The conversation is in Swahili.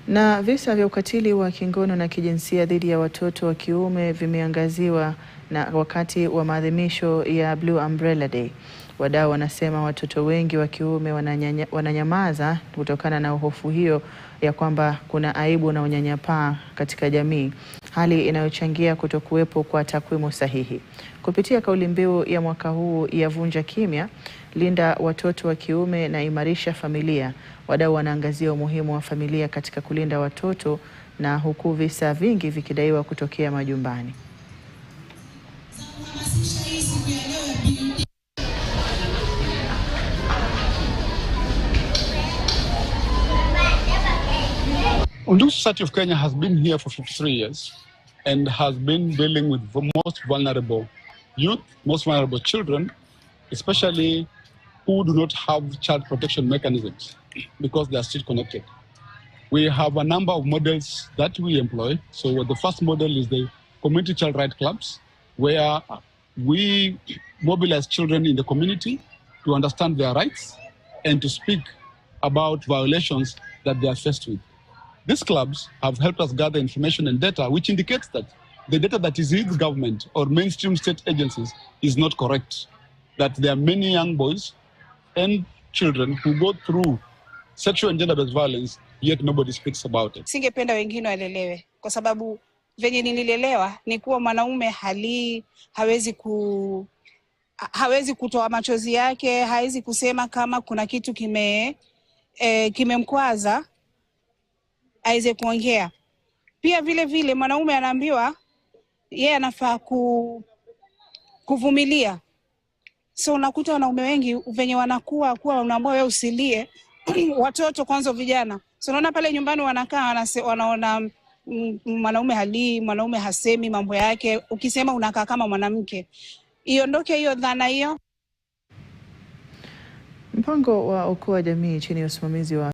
Na visa vya ukatili wa kingono na kijinsia dhidi ya watoto wa kiume vimeangaziwa na wakati wa maadhimisho ya Blue Umbrella Day. Wadau wanasema watoto wengi wa kiume wananyamaza kutokana na hofu hiyo ya kwamba kuna aibu na unyanyapaa katika jamii, hali inayochangia kutokuwepo kwa takwimu sahihi. Kupitia kauli mbiu ya mwaka huu ya Vunja Kimya, linda watoto wa kiume na imarisha familia, wadau wanaangazia umuhimu wa familia katika kulinda watoto, na huku visa vingi vikidaiwa kutokea majumbani. Undugu Society of Kenya has been here for 53 years and has been dealing with the most vulnerable youth, most vulnerable children, especially who do not have child protection mechanisms because they are still connected. We have a number of models that we employ. So the first model is the community child rights clubs, where we mobilize children in the community to understand their rights and to speak about violations that they are faced with. These clubs have helped us gather information and data which indicates that the data that is with government or mainstream state agencies is not correct. That there are many young boys and children who go through sexual and gender-based violence, yet nobody speaks about it. Singependa wengine walelewe kwa sababu venye nililelewa ni kuwa mwanaume hawezi kutoa machozi yake, hawezi kusema kama kuna kitu kimemkwaza aweze kuongea. Pia vile vile mwanaume anaambiwa yeye anafaa kuvumilia. So unakuta wanaume wengi venye wanakuwa unaambiwa wewe usilie watoto kwanza vijana. So unaona pale nyumbani wanakaa wanaona mwanaume halii, mwanaume hasemi mambo yake, ukisema unakaa kama mwanamke. Iondoke hiyo dhana hiyo. Mpango wa Okoa Jamii chini ya usimamizi wa